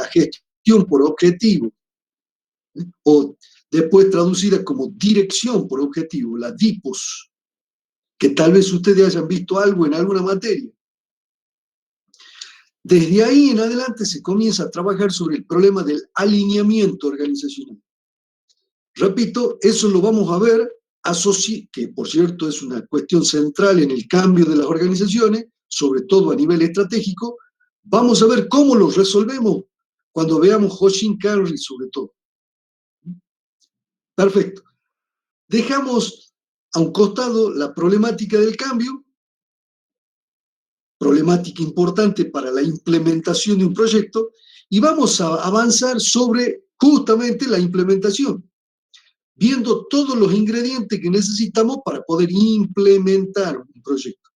gestión por objetivo, o después traducida como dirección por objetivo, la DIPOS, que tal vez ustedes hayan visto algo en alguna materia. Desde ahí en adelante se comienza a trabajar sobre el problema del alineamiento organizacional. Repito, eso lo vamos a ver, que por cierto es una cuestión central en el cambio de las organizaciones, sobre todo a nivel estratégico. Vamos a ver cómo lo resolvemos cuando veamos Hoshin Kanri sobre todo. Perfecto. Dejamos a un costado la problemática del cambio, problemática importante para la implementación de un proyecto, y vamos a avanzar sobre justamente la implementación, viendo todos los ingredientes que necesitamos para poder implementar un proyecto.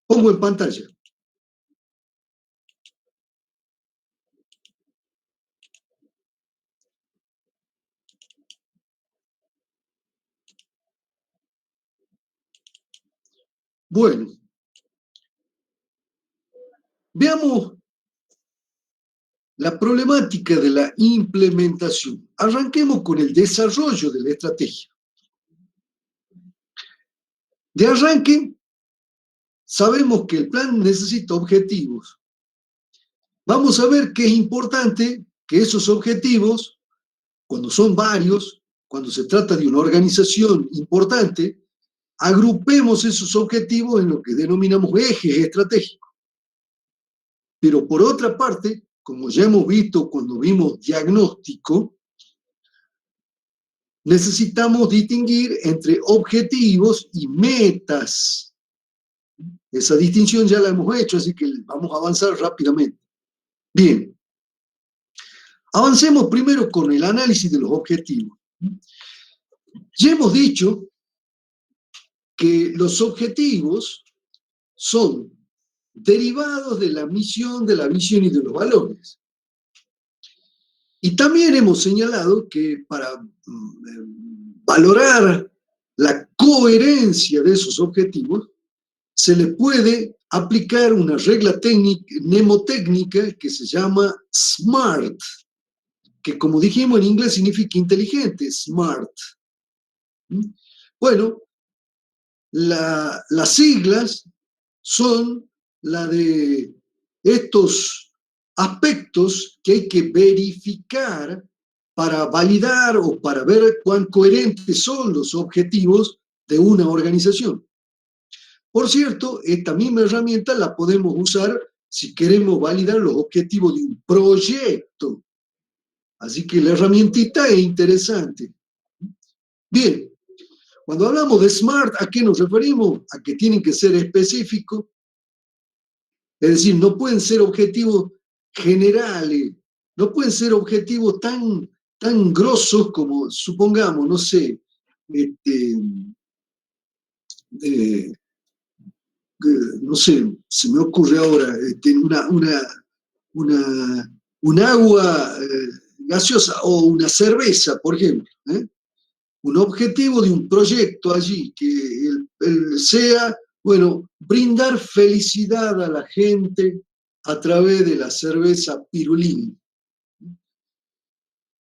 Pongo en pantalla. Bueno, veamos la problemática de la implementación. Arranquemos con el desarrollo de la estrategia. De arranque, sabemos que el plan necesita objetivos. Vamos a ver que es importante que esos objetivos, cuando son varios, cuando se trata de una organización importante, agrupemos esos objetivos en lo que denominamos ejes estratégicos. Pero por otra parte, como ya hemos visto cuando vimos diagnóstico, necesitamos distinguir entre objetivos y metas. Esa distinción ya la hemos hecho, así que vamos a avanzar rápidamente. Bien, avancemos primero con el análisis de los objetivos. Ya hemos dicho que los objetivos son derivados de la misión, de la visión y de los valores. Y también hemos señalado que para valorar la coherencia de esos objetivos, se le puede aplicar una regla mnemotécnica que se llama SMART, que como dijimos en inglés significa inteligente, SMART. Bueno, las siglas son la de estos aspectos que hay que verificar para validar o para ver cuán coherentes son los objetivos de una organización. Por cierto, esta misma herramienta la podemos usar si queremos validar los objetivos de un proyecto. Así que la herramientita es interesante. Bien, cuando hablamos de SMART, ¿a qué nos referimos? A que tienen que ser específicos. Es decir, no pueden ser objetivos generales, no pueden ser objetivos tan grosos como, supongamos, no sé, no sé, se me ocurre ahora, un agua gaseosa o una cerveza, por ejemplo. Un objetivo de un proyecto allí, que sea, bueno, brindar felicidad a la gente a través de la cerveza Pirulín.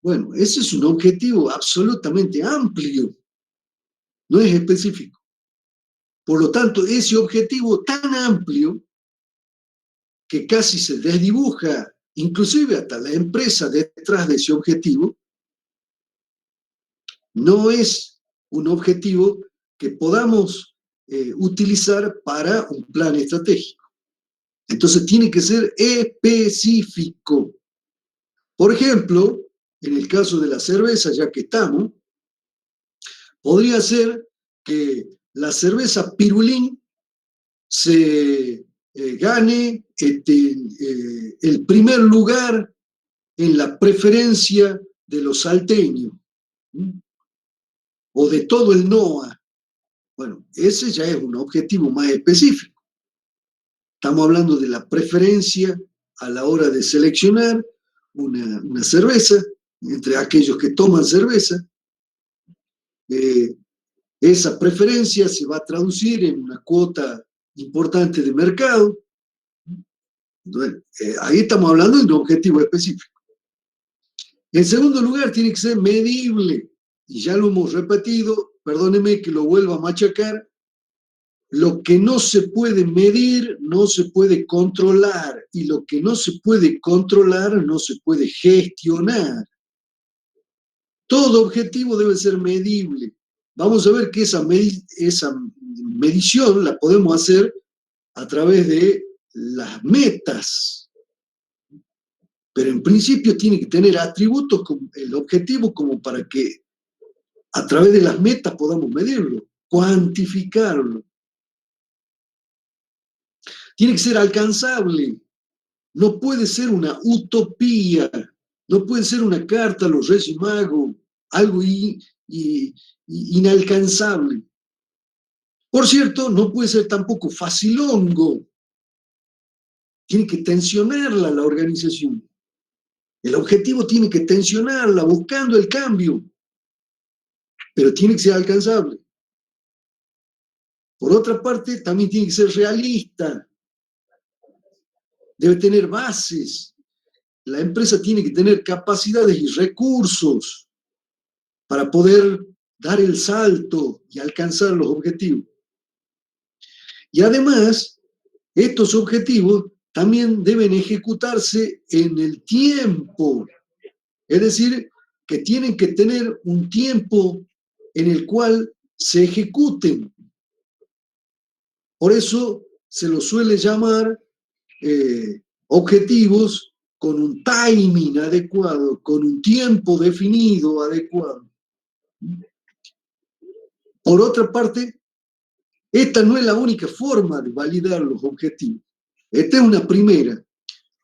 Bueno, ese es un objetivo absolutamente amplio, no es específico. Por lo tanto, ese objetivo tan amplio que casi se desdibuja, inclusive hasta la empresa detrás de ese objetivo, no es un objetivo que podamos utilizar para un plan estratégico. Entonces tiene que ser específico. Por ejemplo, en el caso de la cerveza, ya que estamos, podría ser que la cerveza Pirulín se gane el primer lugar en la preferencia de los salteños, o de todo el NOA. Bueno, ese ya es un objetivo más específico. Estamos hablando de la preferencia a la hora de seleccionar una cerveza, entre aquellos que toman cerveza. Esa preferencia se va a traducir en una cuota importante de mercado. Entonces, ahí estamos hablando de un objetivo específico. En segundo lugar, tiene que ser medible. Y ya lo hemos repetido, perdóneme que lo vuelva a machacar. Lo que no se puede medir no se puede controlar, y lo que no se puede controlar no se puede gestionar. Todo objetivo debe ser medible. Vamos a ver que esa medición la podemos hacer a través de las metas, pero en principio tiene que tener atributos como el objetivo, como para que a través de las metas podamos medirlo, cuantificarlo. Tiene que ser alcanzable, no puede ser una utopía, no puede ser una carta a los Reyes Magos, algo inalcanzable. Por cierto, no puede ser tampoco facilongo, tiene que tensionarla la organización. El objetivo tiene que tensionarla, buscando el cambio, pero tiene que ser alcanzable. Por otra parte, también tiene que ser realista, debe tener bases. La empresa tiene que tener capacidades y recursos para poder dar el salto y alcanzar los objetivos. Y además, estos objetivos también deben ejecutarse en el tiempo, es decir, que tienen que tener un tiempo en el cual se ejecuten. Por eso se los suele llamar objetivos con un timing adecuado, con un tiempo definido adecuado. Por otra parte, esta no es la única forma de validar los objetivos. Esta es una primera.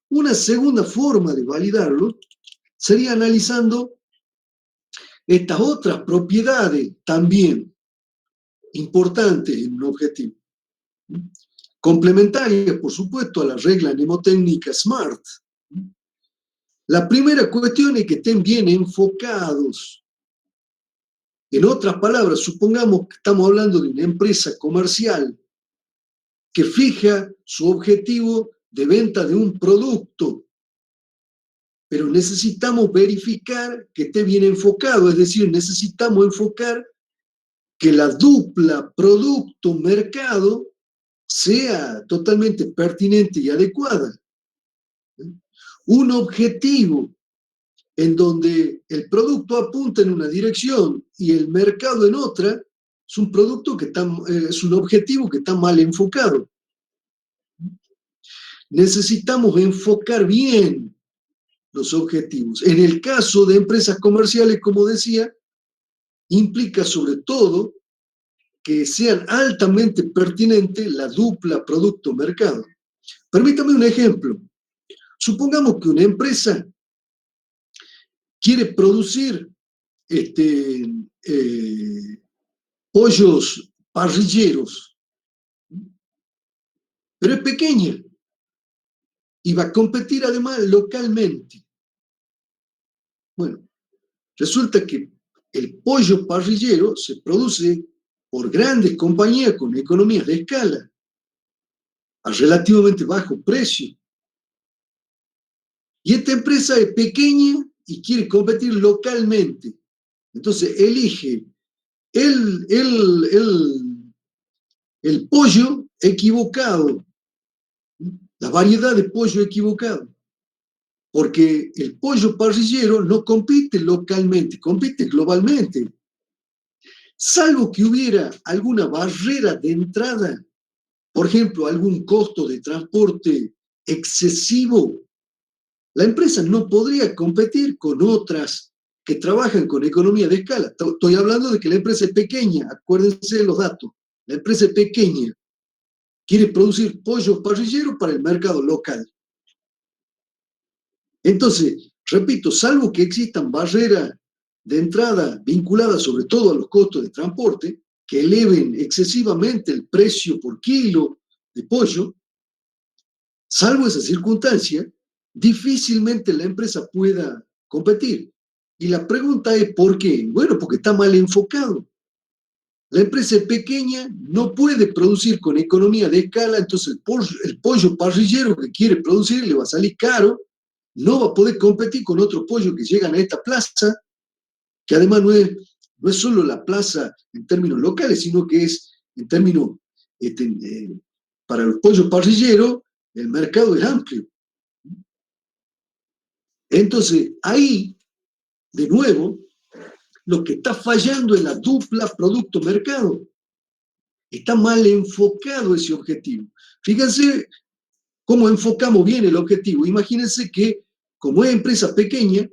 Una segunda forma de validarlo sería analizando estas otras propiedades también importantes en un objetivo, complementarias, por supuesto, a la regla mnemotécnica SMART. La primera cuestión es que estén bien enfocados. En otras palabras, supongamos que estamos hablando de una empresa comercial que fija su objetivo de venta de un producto, pero necesitamos verificar que esté bien enfocado, es decir, necesitamos enfocar que la dupla producto-mercado sea totalmente pertinente y adecuada. Un objetivo en donde el producto apunta en una dirección y el mercado en otra, es un producto que es un objetivo que está mal enfocado. Necesitamos enfocar bien los objetivos. En el caso de empresas comerciales, como decía, implica sobre todo que sean altamente pertinentes la dupla producto-mercado. Permítame un ejemplo. Supongamos que una empresa quiere producir pollos parrilleros, pero es pequeña y va a competir además localmente. Bueno, resulta que el pollo parrillero se produce por grandes compañías con economías de escala, a relativamente bajo precio. Y esta empresa es pequeña y quiere competir localmente. Entonces elige el pollo equivocado, la variedad de pollo equivocado, porque el pollo parrillero no compite localmente, compite globalmente. Salvo que hubiera alguna barrera de entrada, por ejemplo, algún costo de transporte excesivo, la empresa no podría competir con otras que trabajan con economía de escala. Estoy hablando de que la empresa es pequeña, acuérdense de los datos. La empresa es pequeña, quiere producir pollos parrilleros para el mercado local. Entonces, repito, salvo que existan barreras de entrada vinculadas sobre todo a los costos de transporte, que eleven excesivamente el precio por kilo de pollo, salvo esa circunstancia, difícilmente la empresa pueda competir. Y la pregunta es, ¿por qué? Bueno, porque está mal enfocado. La empresa es pequeña, no puede producir con economía de escala, entonces el pollo parrillero que quiere producir le va a salir caro, no va a poder competir con otros pollos que llegan a esta plaza, que además no es solo la plaza en términos locales, sino que es en términos, este, para el pollo parrillero, el mercado es amplio. Entonces, ahí, de nuevo, lo que está fallando es la dupla producto-mercado. Está mal enfocado ese objetivo. Fíjense cómo enfocamos bien el objetivo. Imagínense que, como es empresa pequeña,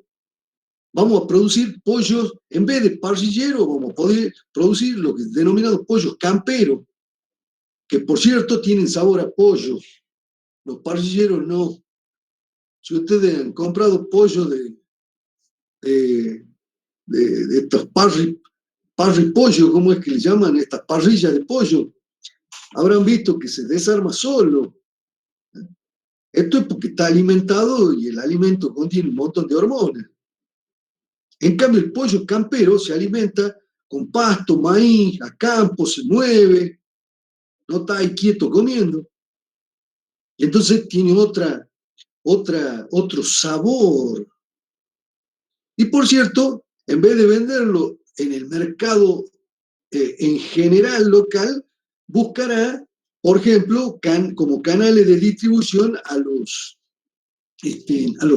vamos a producir pollos, en vez de parrillero, vamos a poder producir lo que denominamos pollos camperos, que por cierto tienen sabor a pollo. Los parrilleros no. Si ustedes han comprado pollo de, de estos pollo, ¿cómo es que le llaman? Estas parrillas de pollo, habrán visto que se desarma solo. Esto es porque está alimentado y el alimento contiene un montón de hormonas. En cambio, el pollo campero se alimenta con pasto, maíz, a campo, se mueve, no está ahí quieto comiendo. Y entonces tiene otro sabor. Y por cierto, en vez de venderlo en el mercado en general local, buscará, por ejemplo, como canales de distribución a los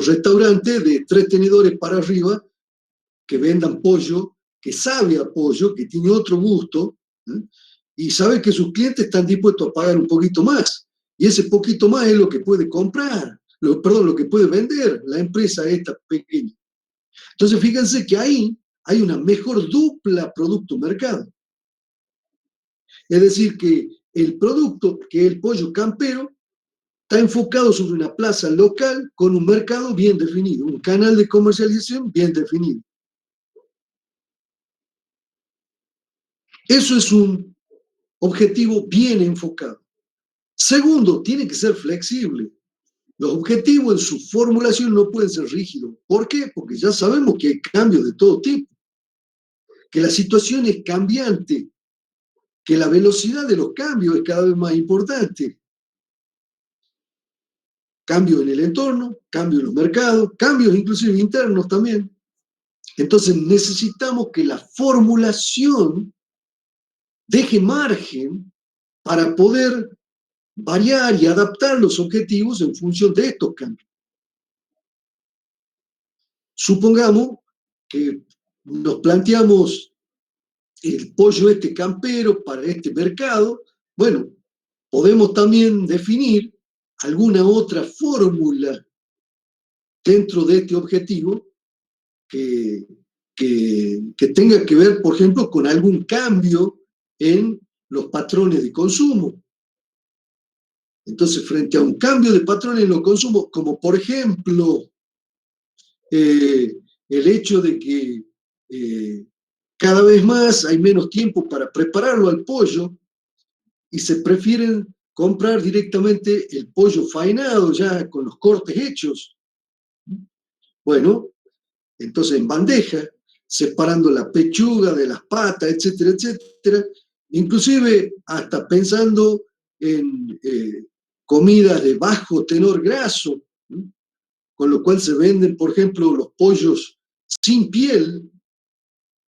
restaurantes de 3 tenedores para arriba que vendan pollo, que sabe a pollo, que tiene otro gusto, ¿eh? Y sabe que sus clientes están dispuestos a pagar un poquito más. Y ese poquito más es lo que puede comprar, perdón, lo que puede vender la empresa esta pequeña. Entonces, fíjense que ahí hay una mejor dupla producto-mercado. Es decir, que el producto, que es el pollo campero, está enfocado sobre una plaza local con un mercado bien definido, un canal de comercialización bien definido. Eso es un objetivo bien enfocado. Segundo, tiene que ser flexible. Los objetivos en su formulación no pueden ser rígidos. ¿Por qué? Porque ya sabemos que hay cambios de todo tipo, que la situación es cambiante, que la velocidad de los cambios es cada vez más importante. Cambios en el entorno, cambios en los mercados, cambios inclusive internos también. Entonces necesitamos que la formulación deje margen para poder variar y adaptar los objetivos en función de estos cambios. Supongamos que nos planteamos el pollo este campero para este mercado. Bueno, podemos también definir alguna otra fórmula dentro de este objetivo que, que tenga que ver, por ejemplo, con algún cambio en los patrones de consumo. Entonces, frente a un cambio de patrones en los consumos, como por ejemplo el hecho de que cada vez más hay menos tiempo para prepararlo al pollo y se prefieren comprar directamente el pollo faenado ya con los cortes hechos. Bueno, entonces en bandeja, separando la pechuga de las patas, etcétera, etcétera, inclusive hasta pensando en comidas de bajo tenor graso, ¿no? Con lo cual se venden, por ejemplo, los pollos sin piel.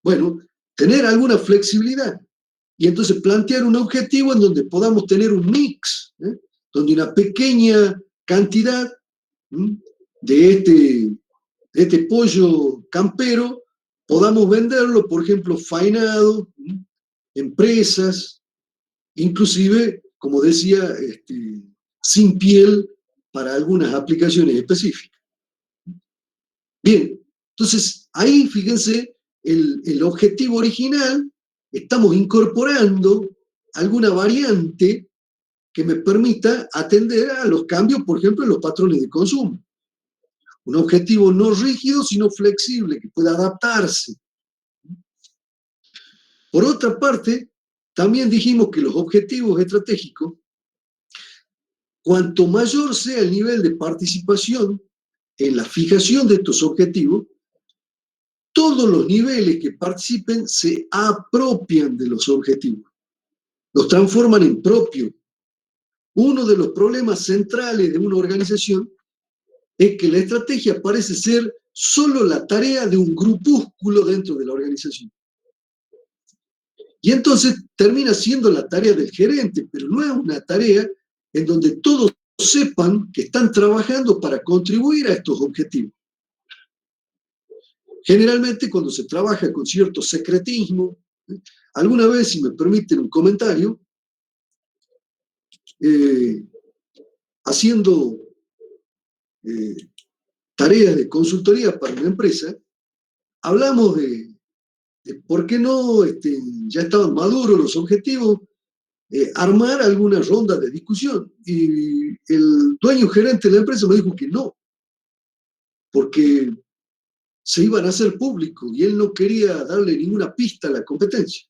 Bueno, tener alguna flexibilidad y entonces plantear un objetivo en donde podamos tener un mix, donde una pequeña cantidad de este pollo campero podamos venderlo, por ejemplo, faenado, empresas, inclusive, como decía, sin piel para algunas aplicaciones específicas. Bien, entonces ahí fíjense el objetivo original, estamos incorporando alguna variante que me permita atender a los cambios, por ejemplo, en los patrones de consumo. Un objetivo no rígido, sino flexible, que pueda adaptarse. Por otra parte, también dijimos que los objetivos estratégicos, cuanto mayor sea el nivel de participación en la fijación de estos objetivos, todos los niveles que participen se apropian de los objetivos, los transforman en propios. Uno de los problemas centrales de una organización es que la estrategia parece ser solo la tarea de un grupúsculo dentro de la organización. Y entonces termina siendo la tarea del gerente, pero no es una tarea en donde todos sepan que están trabajando para contribuir a estos objetivos. Generalmente cuando se trabaja con cierto secretismo, alguna vez, si me permiten un comentario, haciendo tareas de consultoría para una empresa, hablamos de por qué no ya estaban maduros los objetivos, armar alguna ronda de discusión. Y el dueño gerente de la empresa me dijo que no, porque se iban a hacer públicos y él no quería darle ninguna pista a la competencia.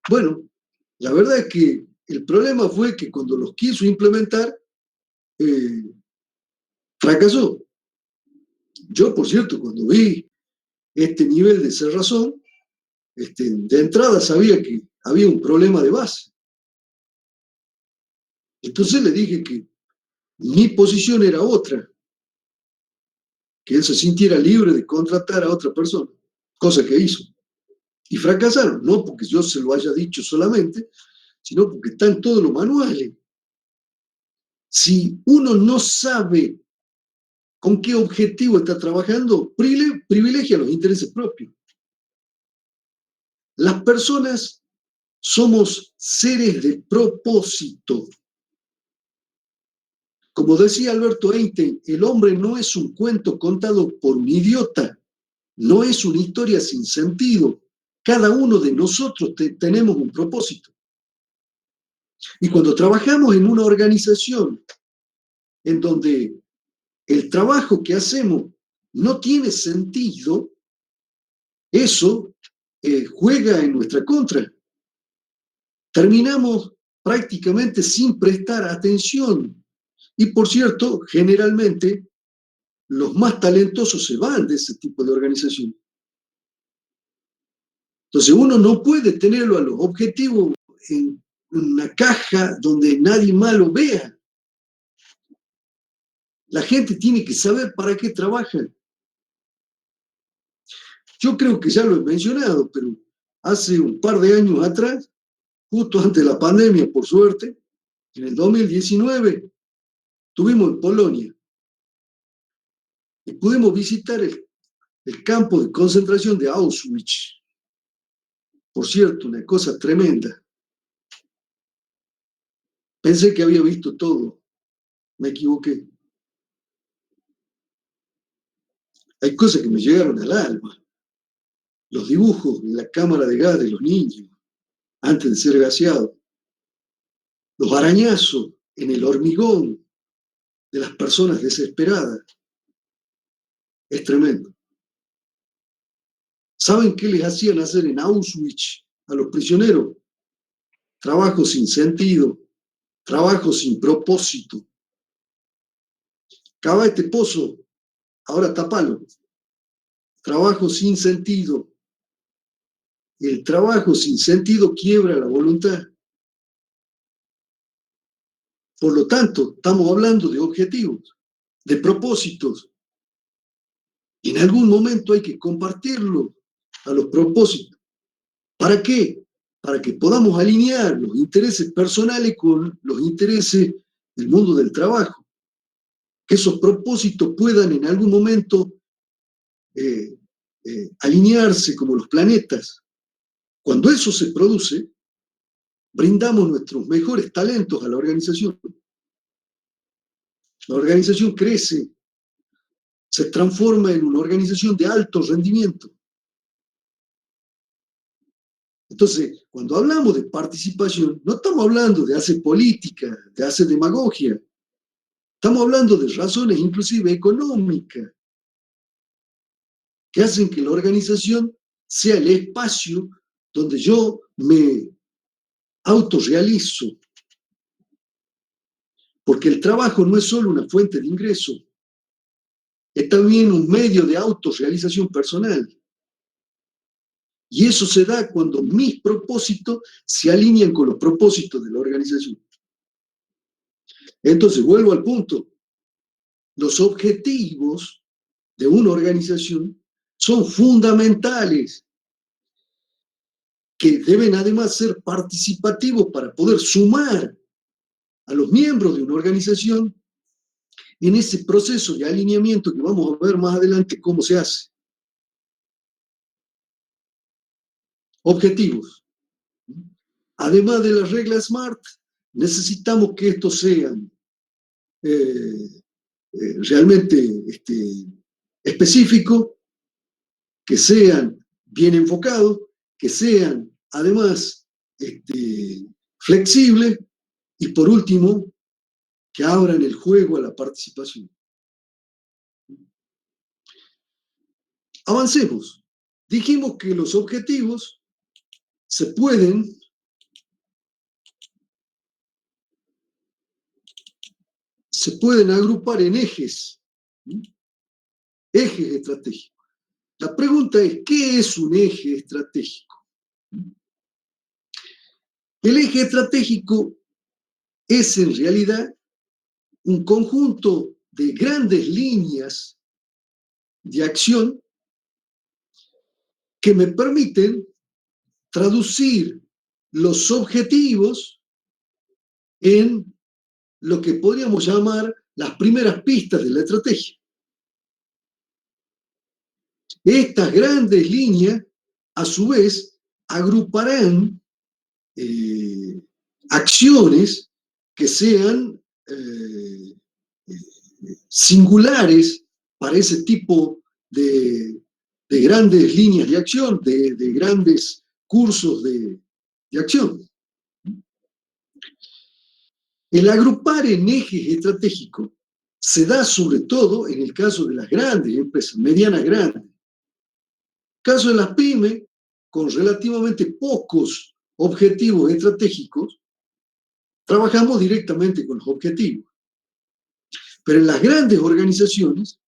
Bueno, la verdad es que el problema fue que cuando los quiso implementar, fracasó. Yo, por cierto, cuando vi este nivel de cerrazón, de entrada sabía que había un problema de base. Entonces le dije que mi posición era otra, que él se sintiera libre de contratar a otra persona, cosa que hizo. Y fracasaron, no porque yo se lo haya dicho solamente, sino porque está en todos los manuales. Si uno no sabe con qué objetivo está trabajando, privilegia los intereses propios. Las personas somos seres de propósito. Como decía Alberto Einstein, el hombre no es un cuento contado por un idiota, no es una historia sin sentido. Cada uno de nosotros tenemos un propósito. Y cuando trabajamos en una organización en donde el trabajo que hacemos no tiene sentido, eso juega en nuestra contra. Terminamos prácticamente sin prestar atención. Y por cierto, generalmente los más talentosos se van de ese tipo de organización. Entonces uno no puede tenerlo a los objetivos en una caja donde nadie más lo vea. La gente tiene que saber para qué trabaja. Yo creo que ya lo he mencionado, pero hace un par de años atrás, justo antes de la pandemia, por suerte, en el 2019, estuvimos en Polonia y pudimos visitar el campo de concentración de Auschwitz. Por cierto, una cosa tremenda. Pensé que había visto todo, me equivoqué. Hay cosas que me llegaron al alma. Los dibujos en la cámara de gas de los niños, antes de ser gaseados. Los arañazos en el hormigón de las personas desesperadas. Es tremendo. ¿Saben qué les hacían hacer en Auschwitz a los prisioneros? Trabajo sin sentido, trabajo sin propósito. Cava este pozo, ahora tapalo. Trabajo sin sentido. El trabajo sin sentido quiebra la voluntad. Por lo tanto, estamos hablando de objetivos, de propósitos. Y en algún momento hay que compartirlo a los propósitos. ¿Para qué? Para que podamos alinear los intereses personales con los intereses del mundo del trabajo. Que esos propósitos puedan en algún momento alinearse como los planetas. Cuando eso se produce, brindamos nuestros mejores talentos a la organización. La organización crece, se transforma en una organización de alto rendimiento. Entonces, cuando hablamos de participación, no estamos hablando de hacer política, de hacer demagogia. Estamos hablando de razones inclusive económicas que hacen que la organización sea el espacio donde yo me autorrealizo. Porque el trabajo no es solo una fuente de ingreso. es también un medio de autorrealización personal. Y eso se da cuando mis propósitos se alinean con los propósitos de la organización. Entonces, vuelvo al punto. Los objetivos de una organización son fundamentales, que deben además ser participativos para poder sumar a los miembros de una organización en ese proceso de alineamiento que vamos a ver más adelante cómo se hace. Objetivos. Además de las reglas SMART, necesitamos que estos sean realmente específicos, que sean bien enfocados, que sean además flexibles y por último, que abran el juego a la participación. Avancemos. Dijimos que los objetivos se pueden agrupar en ejes, ejes estratégicos. La pregunta es, ¿qué es un eje estratégico? El eje estratégico es en realidad un conjunto de grandes líneas de acción que me permiten traducir los objetivos en lo que podríamos llamar las primeras pistas de la estrategia. Estas grandes líneas, a su vez, agruparán acciones que sean singulares para ese tipo de grandes líneas de acción, de grandes cursos de acción. El agrupar en ejes estratégicos se da sobre todo en el caso de las grandes empresas, medianas grandes. Caso de las pymes, con relativamente pocos objetivos estratégicos, trabajamos directamente con los objetivos. Pero en las grandes organizaciones,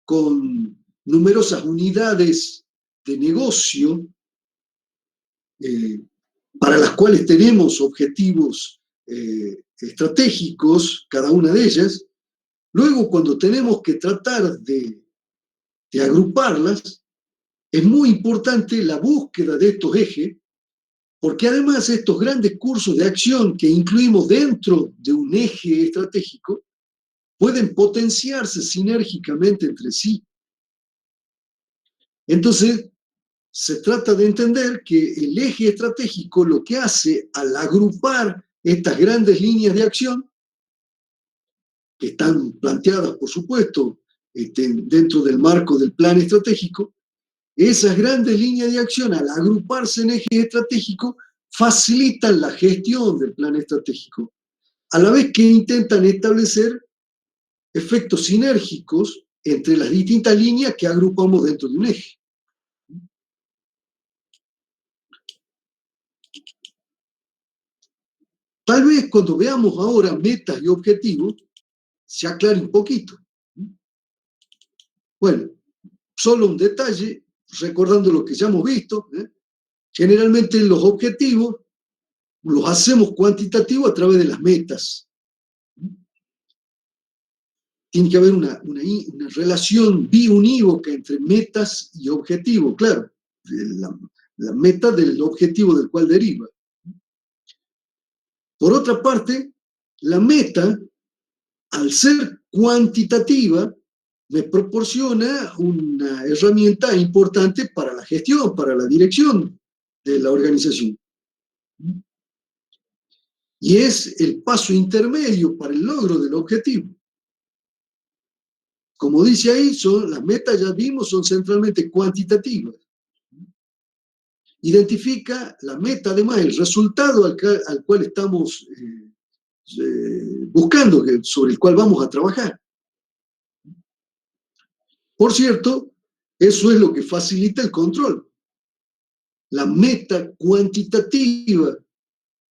con numerosas unidades de negocio, para las cuales tenemos objetivos estratégicos, cada una de ellas, luego cuando tenemos que tratar de agruparlas, es muy importante la búsqueda de estos ejes, porque además estos grandes cursos de acción que incluimos dentro de un eje estratégico pueden potenciarse sinérgicamente entre sí. Entonces, se trata de entender que el eje estratégico lo que hace al agrupar estas grandes líneas de acción, que están planteadas, por supuesto, dentro del marco del plan estratégico, esas grandes líneas de acción, al agruparse en ejes estratégicos, facilitan la gestión del plan estratégico, a la vez que intentan establecer efectos sinérgicos entre las distintas líneas que agrupamos dentro de un eje. Tal vez cuando veamos ahora metas y objetivos, se aclare un poquito. Bueno, solo un detalle, recordando lo que ya hemos visto, generalmente los objetivos los hacemos cuantitativos a través de las metas. Tiene que haber una relación biunívoca entre metas y objetivos, claro, la meta del objetivo del cual deriva. Por otra parte, la meta, al ser cuantitativa, me proporciona una herramienta importante para la gestión, para la dirección de la organización. Y es el paso intermedio para el logro del objetivo. Como dice ahí, las metas, ya vimos, son centralmente cuantitativas. Identifica la meta, además, el resultado al cual estamos buscando, sobre el cual vamos a trabajar. Por cierto, eso es lo que facilita el control. La meta cuantitativa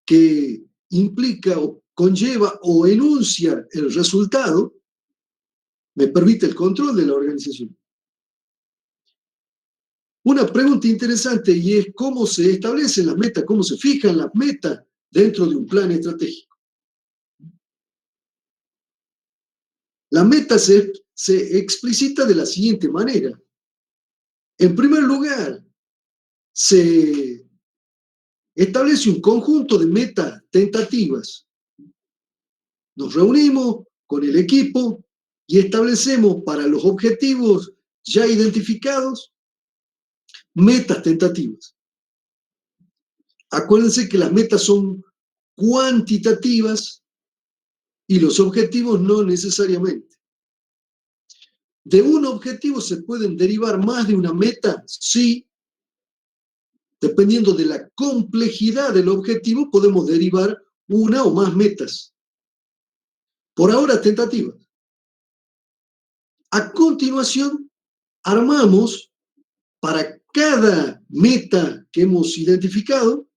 que implica o conlleva o enuncia el resultado me permite el control de la organización. Una pregunta interesante y es cómo se establecen las metas, cómo se fijan las metas dentro de un plan estratégico. La meta se explicita de la siguiente manera. En primer lugar, se establece un conjunto de metas tentativas. Nos reunimos con el equipo y establecemos para los objetivos ya identificados metas tentativas. Acuérdense que las metas son cuantitativas y los objetivos no necesariamente. ¿De un objetivo se pueden derivar más de una meta? Sí. Dependiendo de la complejidad del objetivo, podemos derivar una o más metas. Por ahora, tentativas. A continuación, armamos para cada meta que hemos identificado,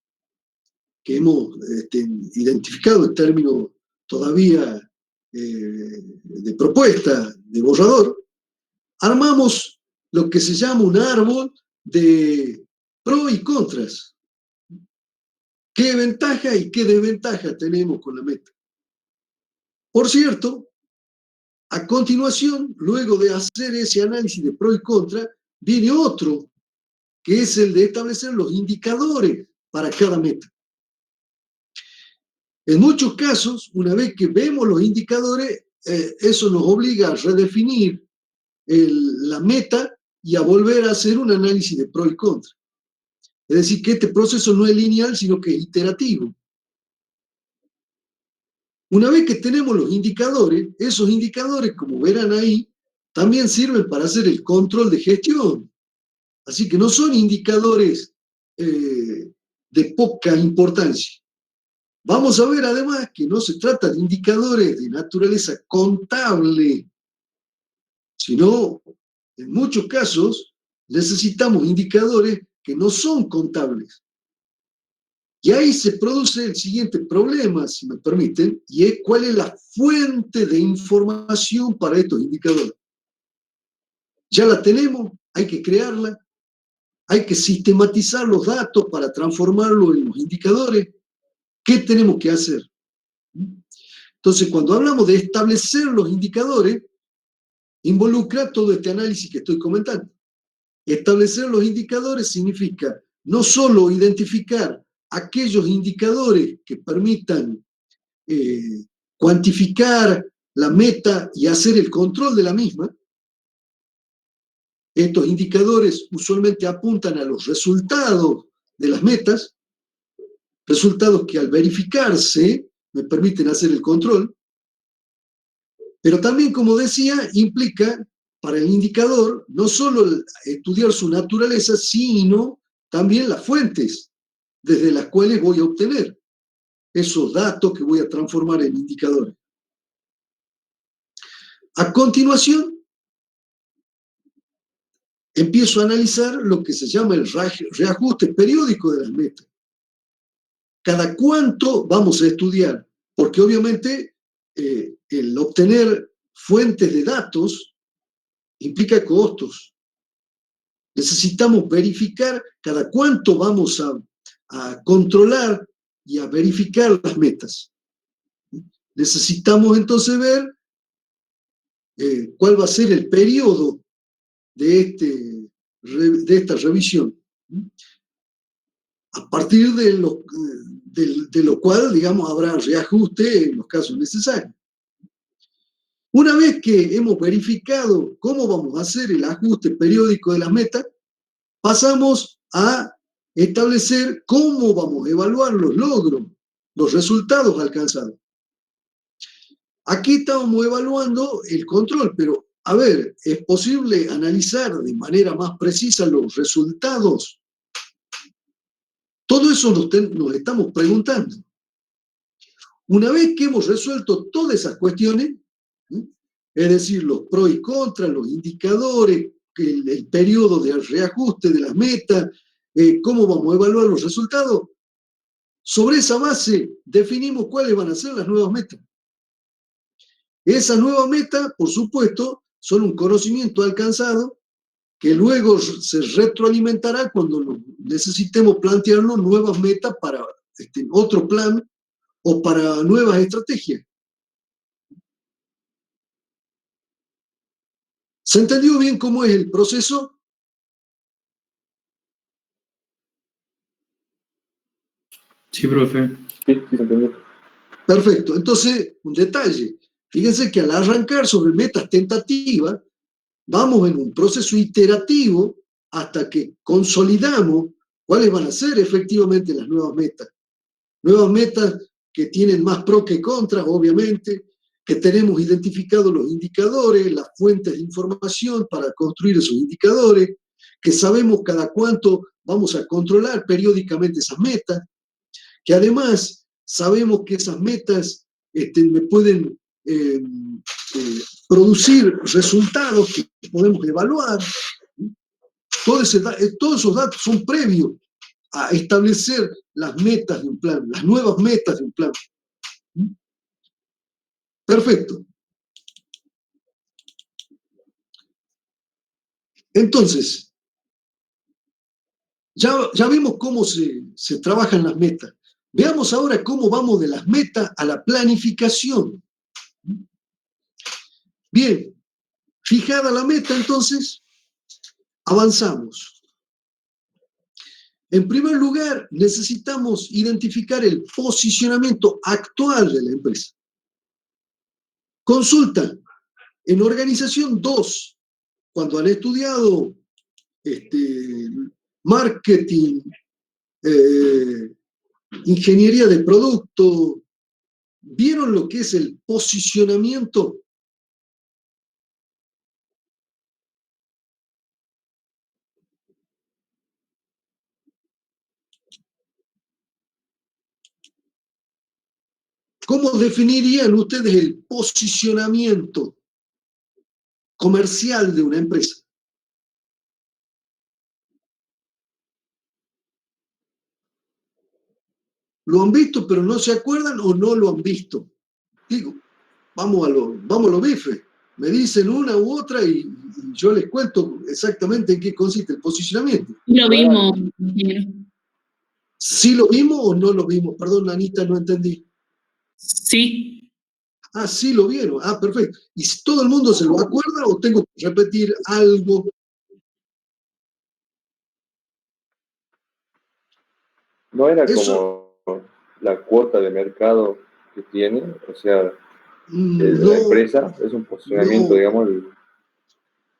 en términos todavía de propuesta, de borrador, armamos lo que se llama un árbol de pros y contras. ¿Qué ventaja y qué desventaja tenemos con la meta? Por cierto, a continuación, luego de hacer ese análisis de pro y contra, viene otro, que es el de establecer los indicadores para cada meta. En muchos casos, una vez que vemos los indicadores, eso nos obliga a redefinir la meta y a volver a hacer un análisis de pro y contra. Es decir, que este proceso no es lineal, sino que es iterativo. Una vez que tenemos los indicadores, esos indicadores, como verán ahí, también sirven para hacer el control de gestión. Así que no son indicadores de poca importancia. Vamos a ver además que no se trata de indicadores de naturaleza contable, sino en muchos casos necesitamos indicadores que no son contables. Y ahí se produce el siguiente problema, si me permiten, y es cuál es la fuente de información para estos indicadores. Ya la tenemos, hay que crearla, hay que sistematizar los datos para transformarlos en los indicadores. ¿Qué tenemos que hacer? Entonces, cuando hablamos de establecer los indicadores, involucra todo este análisis que estoy comentando. Establecer los indicadores significa no solo identificar aquellos indicadores que permitan cuantificar la meta y hacer el control de la misma. Estos indicadores usualmente apuntan a los resultados de las metas, resultados que al verificarse me permiten hacer el control, pero también, como decía, implica para el indicador no solo estudiar su naturaleza, sino también las fuentes desde las cuales voy a obtener esos datos que voy a transformar en indicadores. A continuación, empiezo a analizar lo que se llama el reajuste periódico de las metas. ¿Cada cuánto vamos a estudiar? Porque obviamente el obtener fuentes de datos implica costos. Necesitamos verificar cada cuánto vamos a controlar y a verificar las metas. Necesitamos entonces ver cuál va a ser el periodo de esta revisión. A partir de lo cual, digamos, habrá reajuste en los casos necesarios. Una vez que hemos verificado cómo vamos a hacer el ajuste periódico de las metas, pasamos a establecer cómo vamos a evaluar los logros, los resultados alcanzados. Aquí estamos evaluando el control, pero a ver, ¿es posible analizar de manera más precisa los resultados? Todo eso nos estamos preguntando. Una vez que hemos resuelto todas esas cuestiones, es decir, los pros y contras, los indicadores, el periodo de reajuste de las metas, cómo vamos a evaluar los resultados, sobre esa base definimos cuáles van a ser las nuevas metas. Esa nueva meta, por supuesto, son un conocimiento alcanzado que luego se retroalimentará cuando necesitemos plantearnos nuevas metas para otro plan o para nuevas estrategias. ¿Se entendió bien cómo es el proceso? Sí, profe. Sí, sí, se entendió. Perfecto. Entonces, un detalle. Fíjense que al arrancar sobre metas tentativas, vamos en un proceso iterativo hasta que consolidamos cuáles van a ser efectivamente las nuevas metas. Nuevas metas que tienen más pro que contra, obviamente, que tenemos identificados los indicadores, las fuentes de información para construir esos indicadores, que sabemos cada cuánto vamos a controlar periódicamente esas metas, que además sabemos que esas metas me pueden producir resultados que podemos evaluar. Todos esos datos son previos a establecer las metas de un plan, las nuevas metas de un plan. Perfecto. Entonces, ya vimos cómo se trabajan las metas. Veamos ahora cómo vamos de las metas a la planificación. Bien, fijada la meta, entonces, avanzamos. En primer lugar, necesitamos identificar el posicionamiento actual de la empresa. Consulta, en organización 2, cuando han estudiado marketing, ingeniería de producto, ¿vieron lo que es el posicionamiento? ¿Cómo definirían ustedes el posicionamiento comercial de una empresa? ¿Lo han visto pero no se acuerdan o no lo han visto? Digo, vamos a los bifes. Me dicen una u otra y yo les cuento exactamente en qué consiste el posicionamiento. Lo vimos. ¿Sí lo vimos o no lo vimos? Perdón, Anita, no entendí. Sí. Ah, sí lo vieron. Ah, perfecto. ¿Y si todo el mundo se lo acuerda o tengo que repetir algo? ¿No era Eso, como la cuota de mercado que tiene? O sea, no, la empresa es un posicionamiento, no. digamos.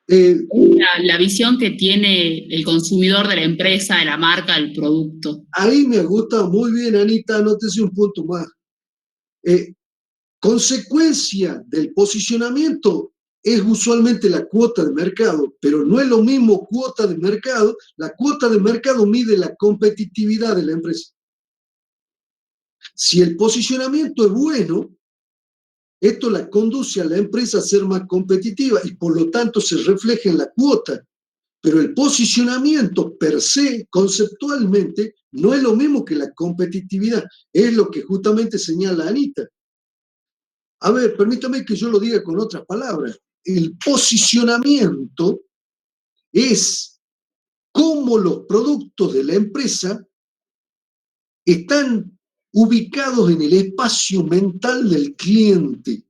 La visión que tiene el consumidor de la empresa, de la marca, del producto. Ahí me gusta muy bien, Anita, anótese un punto más. Consecuencia del posicionamiento es usualmente la cuota de mercado, pero no es lo mismo cuota de mercado. La cuota de mercado mide la competitividad de la empresa. Si el posicionamiento es bueno, esto la conduce a la empresa a ser más competitiva y por lo tanto se refleja en la cuota. Pero el posicionamiento per se, conceptualmente, no es lo mismo que la competitividad. Es lo que justamente señala Anita. A ver, permítame que yo lo diga con otras palabras. El posicionamiento es cómo los productos de la empresa están ubicados en el espacio mental del cliente.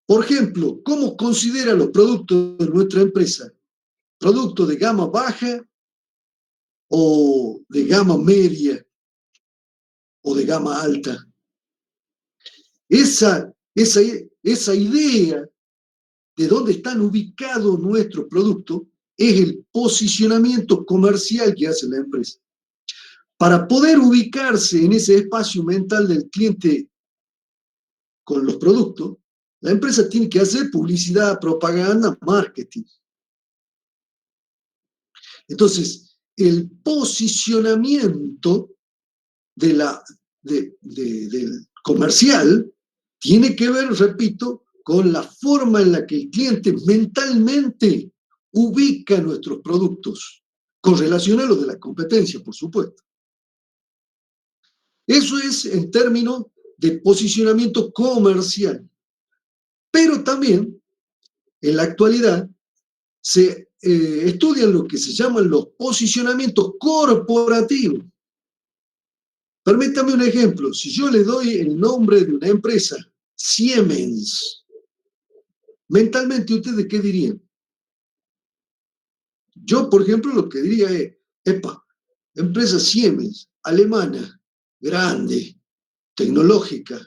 Por ejemplo, ¿cómo considera los productos de nuestra empresa? ¿Productos de gama baja o de gama media o de gama alta? Esa idea de dónde están ubicados nuestros productos es el posicionamiento comercial que hace la empresa. Para poder ubicarse en ese espacio mental del cliente con los productos, la empresa tiene que hacer publicidad, propaganda, marketing. Entonces, el posicionamiento del comercial tiene que ver, repito, con la forma en la que el cliente mentalmente ubica nuestros productos, con relación a los de la competencia, por supuesto. Eso es en términos de posicionamiento comercial. Pero también en la actualidad se estudian lo que se llaman los posicionamientos corporativos. Permítame un ejemplo. Si yo le doy el nombre de una empresa, Siemens, mentalmente, ¿ustedes qué dirían? Yo, por ejemplo, lo que diría es, epa, empresa Siemens, alemana, grande, tecnológica.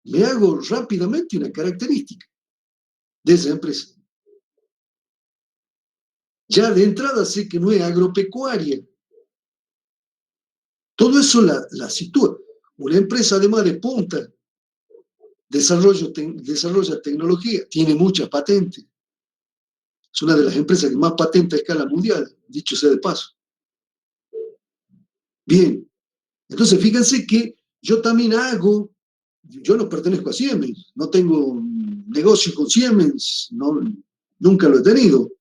Me hago rápidamente una característica de esa empresa. Ya de entrada sé que no es agropecuaria. Todo eso la sitúa. Una empresa además de punta, desarrolla tecnología, tiene muchas patentes. Es una de las empresas que más patenta a escala mundial, dicho sea de paso. Bien, entonces fíjense que yo también yo no pertenezco a Siemens, no tengo un negocio con Siemens, no, nunca lo he tenido.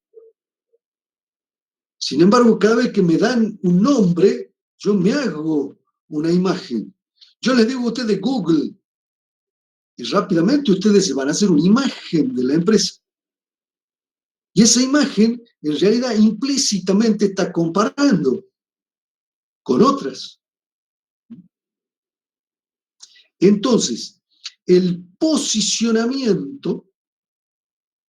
Sin embargo, cada vez que me dan un nombre, yo me hago una imagen. Yo les digo a ustedes Google, y rápidamente ustedes se van a hacer una imagen de la empresa. Y esa imagen, en realidad, implícitamente está comparando con otras. Entonces, el posicionamiento,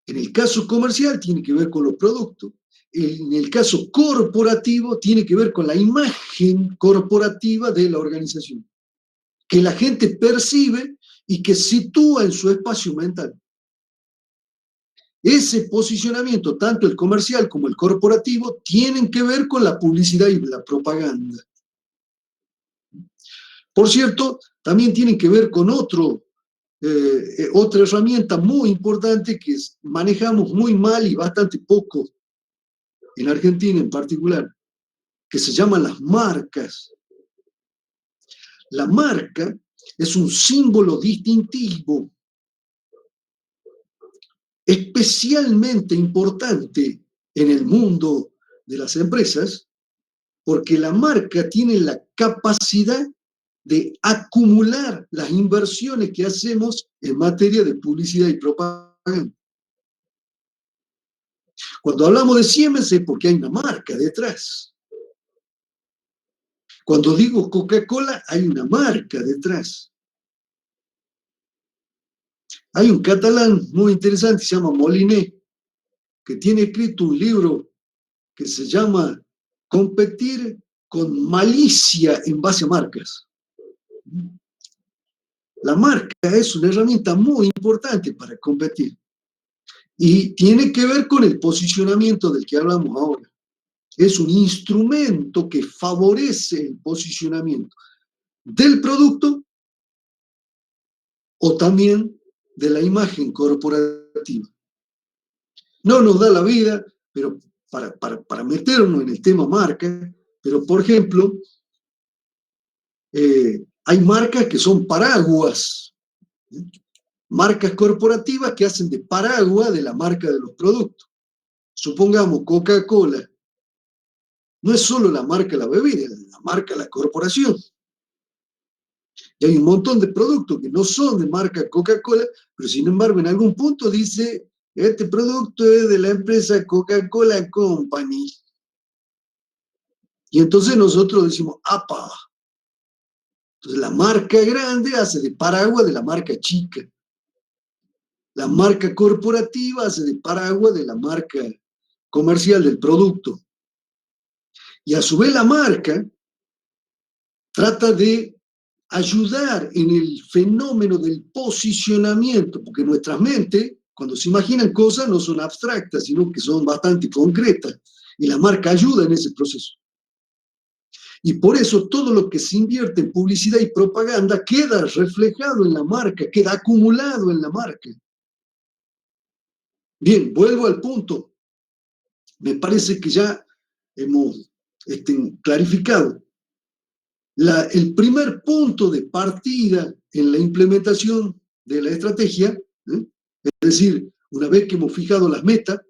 en el caso comercial, tiene que ver con los productos. En el caso corporativo, tiene que ver con la imagen corporativa de la organización, que la gente percibe y que sitúa en su espacio mental. Ese posicionamiento, tanto el comercial como el corporativo, tienen que ver con la publicidad y la propaganda. Por cierto, también tienen que ver con otra herramienta muy importante que manejamos muy mal y bastante poco en Argentina en particular, que se llaman las marcas. La marca es un símbolo distintivo especialmente importante en el mundo de las empresas, porque la marca tiene la capacidad de acumular las inversiones que hacemos en materia de publicidad y propaganda. Cuando hablamos de Siemens es porque hay una marca detrás. Cuando digo Coca-Cola, hay una marca detrás. Hay un catalán muy interesante, se llama Moliné, que tiene escrito un libro que se llama Competir con malicia en base a marcas. La marca es una herramienta muy importante para competir y tiene que ver con el posicionamiento del que hablamos ahora. Es un instrumento que favorece el posicionamiento del producto o también de la imagen corporativa. No nos da la vida, pero para meternos en el tema marca, pero por ejemplo, hay marcas que son paraguas, marcas corporativas que hacen de paraguas de la marca de los productos. Supongamos Coca-Cola, no es solo la marca de la bebida, es la marca de la corporación. Y hay un montón de productos que no son de marca Coca-Cola, pero sin embargo en algún punto dice, este producto es de la empresa Coca-Cola Company. Y entonces nosotros decimos, ¡apa! Entonces la marca grande hace de paraguas de la marca chica. La marca corporativa hace de paraguas de la marca comercial del producto. Y a su vez la marca trata de ayudar en el fenómeno del posicionamiento, porque nuestras mentes, cuando se imaginan cosas, no son abstractas, sino que son bastante concretas. Y la marca ayuda en ese proceso. Y por eso todo lo que se invierte en publicidad y propaganda queda reflejado en la marca, queda acumulado en la marca. Bien, vuelvo al punto. Me parece que ya hemos clarificado. El primer punto de partida en la implementación de la estrategia, es decir, una vez que hemos fijado las metas,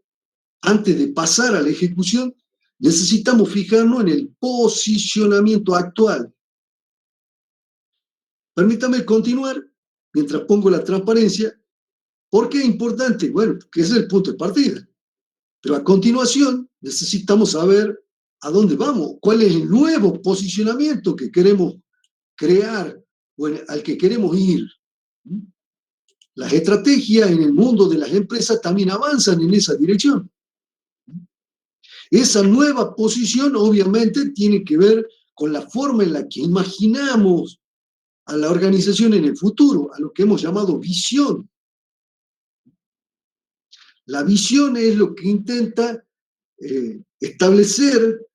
antes de pasar a la ejecución, necesitamos fijarnos en el posicionamiento actual. Permítame continuar, mientras pongo la transparencia, ¿Por qué es importante? Bueno, porque ese es el punto de partida. Pero a continuación necesitamos saber a dónde vamos, cuál es el nuevo posicionamiento que queremos crear o al que queremos ir. Las estrategias en el mundo de las empresas también avanzan en esa dirección. Esa nueva posición obviamente tiene que ver con la forma en la que imaginamos a la organización en el futuro, a lo que hemos llamado visión. La visión es lo que intenta establecer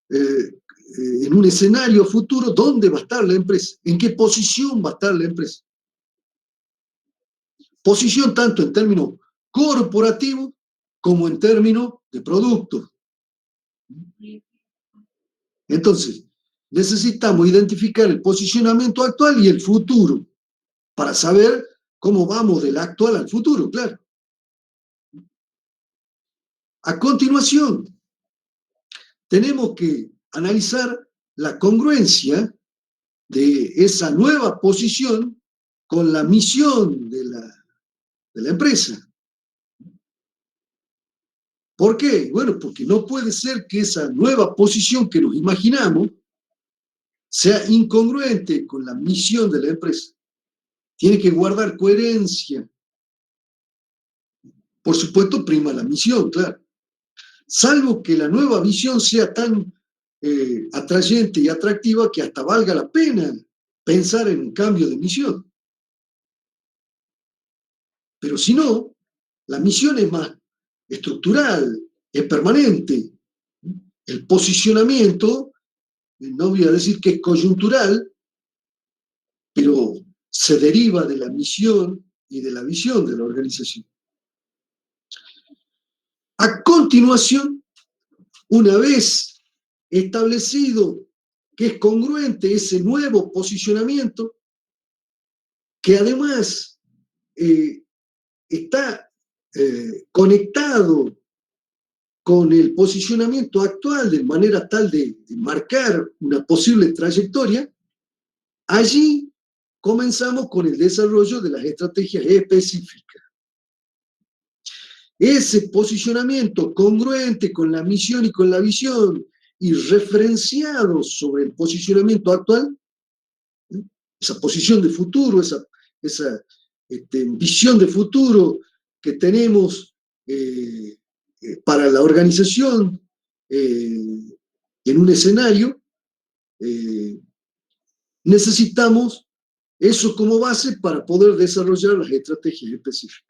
en un escenario futuro dónde va a estar la empresa, en qué posición va a estar la empresa. Posición tanto en términos corporativos como en términos de productos. Entonces, necesitamos identificar el posicionamiento actual y el futuro para saber cómo vamos del actual al futuro, claro. A continuación, tenemos que analizar la congruencia de esa nueva posición con la misión de la empresa. ¿Por qué? Bueno, porque no puede ser que esa nueva posición que nos imaginamos sea incongruente con la misión de la empresa. Tiene que guardar coherencia. Por supuesto, prima la misión, claro. Salvo que la nueva visión sea tan atrayente y atractiva que hasta valga la pena pensar en un cambio de misión. Pero si no, la misión es más estructural, es permanente. El posicionamiento, no voy a decir que es coyuntural, pero se deriva de la misión y de la visión de la organización. A continuación, una vez establecido que es congruente ese nuevo posicionamiento, que además está conectado con el posicionamiento actual de manera tal de marcar una posible trayectoria, allí comenzamos con el desarrollo de las estrategias específicas. Ese posicionamiento congruente con la misión y con la visión y referenciado sobre el posicionamiento actual, esa posición de futuro, esa visión de futuro que tenemos para la organización en un escenario, necesitamos eso como base para poder desarrollar las estrategias específicas.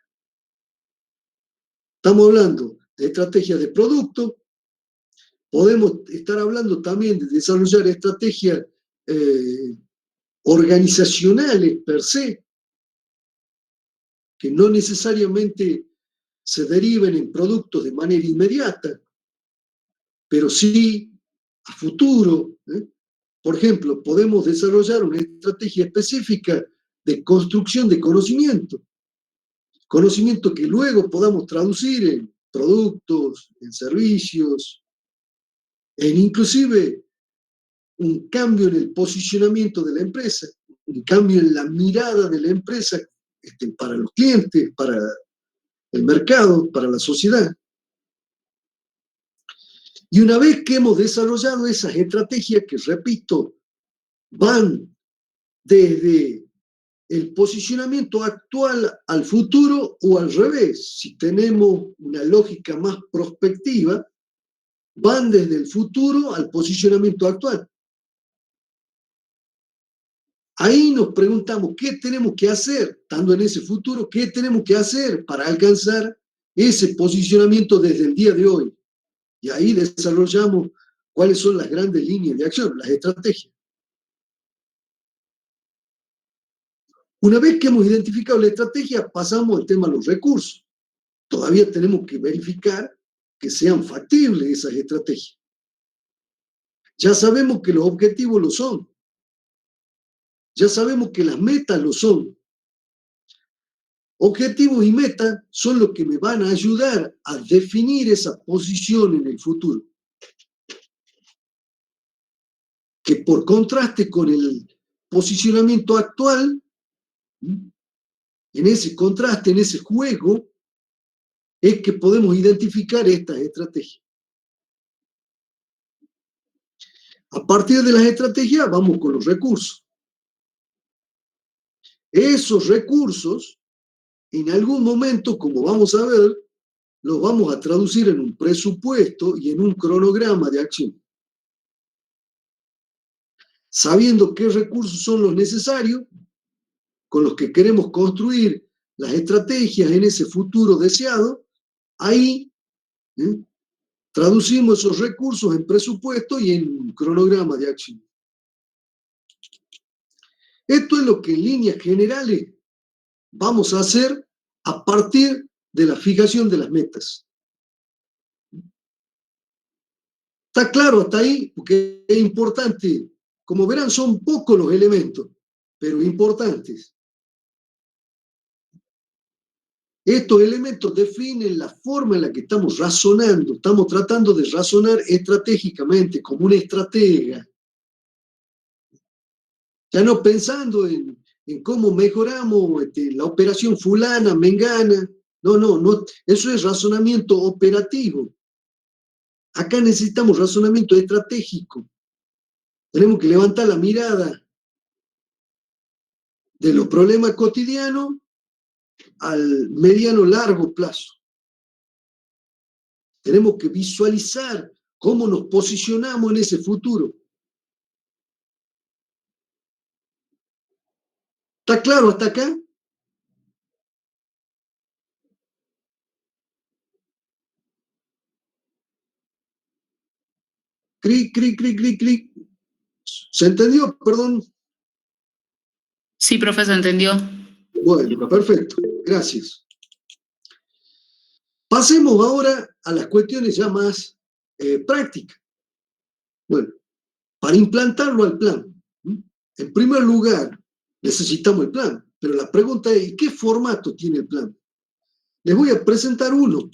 Estamos hablando de estrategias de producto, podemos estar hablando también de desarrollar estrategias organizacionales per se, que no necesariamente se deriven en productos de manera inmediata, pero sí a futuro. Por ejemplo, podemos desarrollar una estrategia específica de construcción de conocimiento que luego podamos traducir en productos, en servicios, en inclusive un cambio en el posicionamiento de la empresa, un cambio en la mirada de la empresa para los clientes, para el mercado, para la sociedad. Y una vez que hemos desarrollado esas estrategias que, repito, van desde el posicionamiento actual al futuro o al revés, si tenemos una lógica más prospectiva, van desde el futuro al posicionamiento actual. Ahí nos preguntamos qué tenemos que hacer, estando en ese futuro, qué tenemos que hacer para alcanzar ese posicionamiento desde el día de hoy. Y ahí desarrollamos cuáles son las grandes líneas de acción, las estrategias. Una vez que hemos identificado la estrategia, pasamos al tema de los recursos. Todavía tenemos que verificar que sean factibles esas estrategias. Ya sabemos que los objetivos lo son. Ya sabemos que las metas lo son. Objetivos y metas son los que me van a ayudar a definir esa posición en el futuro. Que por contraste con el posicionamiento actual, En ese contraste, en ese juego, es que podemos identificar estas estrategias. A partir de las estrategias, vamos con los recursos. Esos recursos, en algún momento, como vamos a ver, los vamos a traducir en un presupuesto y en un cronograma de acción. Sabiendo qué recursos son los necesarios, con los que queremos construir las estrategias en ese futuro deseado, ahí traducimos esos recursos en presupuesto y en un cronograma de acción. Esto es lo que en líneas generales vamos a hacer a partir de la fijación de las metas. ¿Está claro hasta ahí? Porque es importante. Como verán, son pocos los elementos, pero importantes. Estos elementos definen la forma en la que estamos razonando, estamos tratando de razonar estratégicamente, como una estratega. Ya no pensando en cómo mejoramos la operación fulana, mengana. No, eso es razonamiento operativo. Acá necesitamos razonamiento estratégico. Tenemos que levantar la mirada de los problemas cotidianos al mediano largo plazo. Tenemos que visualizar cómo nos posicionamos en ese futuro. ¿Está claro hasta acá? Clic, clic, clic, clic, clic. ¿Se entendió? Perdón. Sí, profe, se entendió. Bueno, perfecto. Gracias. Pasemos ahora a las cuestiones ya más prácticas. Bueno, para implantarlo al plan, en primer lugar, necesitamos el plan, pero la pregunta es, ¿y qué formato tiene el plan? Les voy a presentar uno.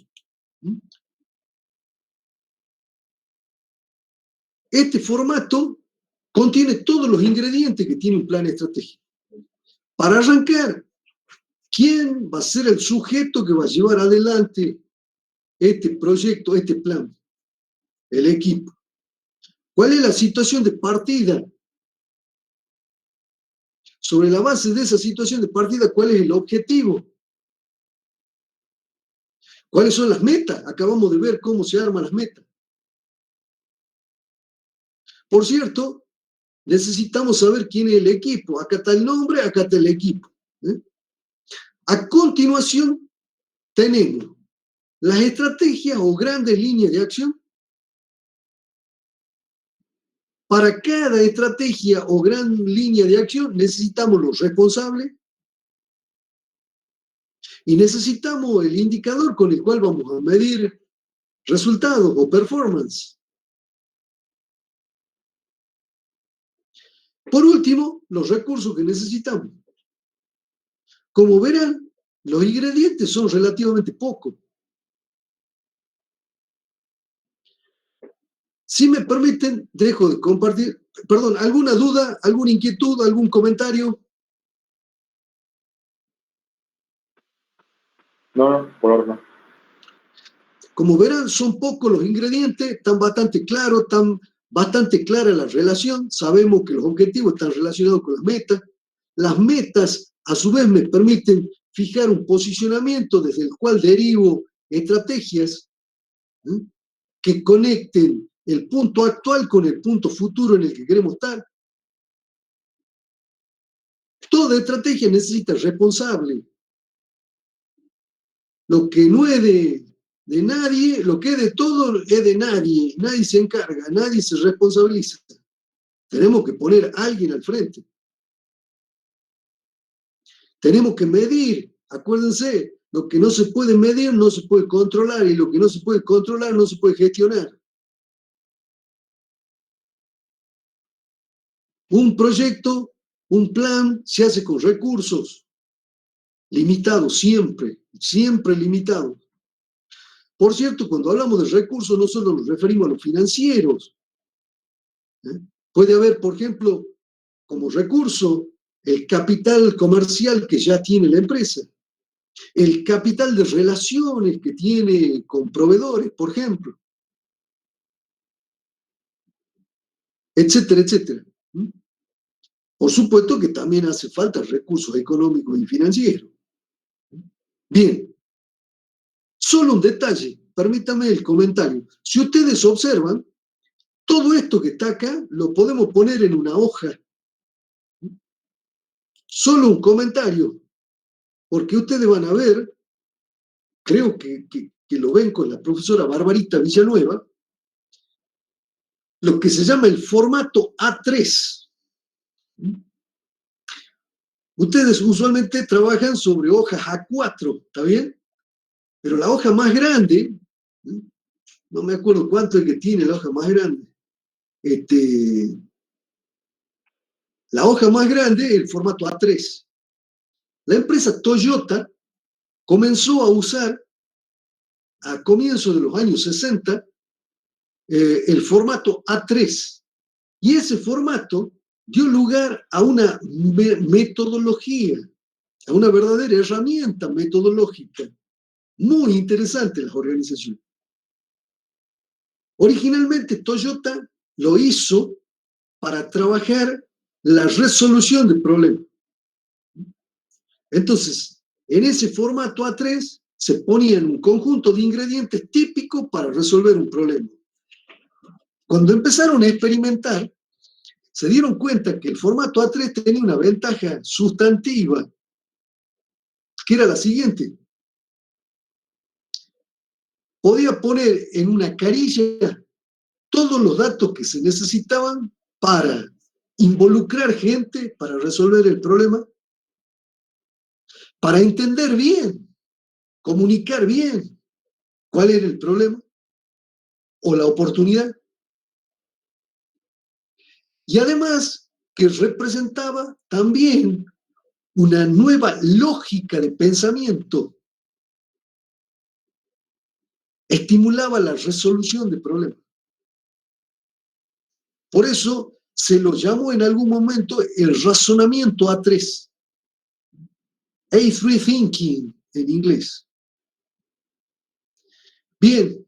Este formato contiene todos los ingredientes que tiene un plan estratégico. Para arrancar, ¿quién va a ser el sujeto que va a llevar adelante este proyecto, este plan? El equipo. ¿Cuál es la situación de partida? Sobre la base de esa situación de partida, ¿cuál es el objetivo? ¿Cuáles son las metas? Acabamos de ver cómo se arman las metas. Por cierto, necesitamos saber quién es el equipo. Acá está el nombre, acá está el equipo. A continuación, tenemos las estrategias o grandes líneas de acción. Para cada estrategia o gran línea de acción necesitamos los responsables y necesitamos el indicador con el cual vamos a medir resultados o performance. Por último, los recursos que necesitamos. Como verán, los ingredientes son relativamente pocos. Si me permiten, dejo de compartir. Perdón, ¿alguna duda, alguna inquietud, algún comentario? No, por ahora no. Como verán, son pocos los ingredientes, están bastante claros, están bastante clara la relación. Sabemos que los objetivos están relacionados con las metas. Las metas, a su vez, me permiten fijar un posicionamiento desde el cual derivo estrategias que conecten el punto actual con el punto futuro en el que queremos estar. Toda estrategia necesita responsable. Lo que no es de nadie, lo que es de todo es de nadie. Nadie se encarga, nadie se responsabiliza. Tenemos que poner a alguien al frente. Tenemos que medir, acuérdense, lo que no se puede medir no se puede controlar y lo que no se puede controlar no se puede gestionar. Un proyecto, un plan se hace con recursos limitados, siempre, siempre limitados. Por cierto, cuando hablamos de recursos no solo nos referimos a los financieros. Puede haber, por ejemplo, como recurso el capital comercial que ya tiene la empresa, el capital de relaciones que tiene con proveedores, por ejemplo, etcétera, etcétera. Por supuesto que también hace falta recursos económicos y financieros. Bien, solo un detalle, permítame el comentario. Si ustedes observan, todo esto que está acá lo podemos poner en una hoja. Solo un comentario, porque ustedes van a ver, creo que lo ven con la profesora Barbarita Villanueva, lo que se llama el formato A3. Ustedes usualmente trabajan sobre hojas A4, ¿está bien? Pero la hoja más grande, no me acuerdo cuánto es que tiene la hoja más grande, la hoja más grande es el formato A3. La empresa Toyota comenzó a usar a comienzos de los años 60 el formato A3. Y ese formato dio lugar a una metodología, a una verdadera herramienta metodológica muy interesante en las organizaciones. Originalmente Toyota lo hizo para trabajar la resolución de problemas. Entonces, en ese formato A3 se ponían un conjunto de ingredientes típicos para resolver un problema. Cuando empezaron a experimentar, se dieron cuenta que el formato A3 tenía una ventaja sustantiva, que era la siguiente. Podía poner en una carilla todos los datos que se necesitaban para involucrar gente, para resolver el problema, para entender bien, comunicar bien cuál era el problema o la oportunidad. Y además que representaba también una nueva lógica de pensamiento. Estimulaba la resolución de problemas. Por eso se lo llamó en algún momento el razonamiento A3. A3 thinking en inglés. Bien,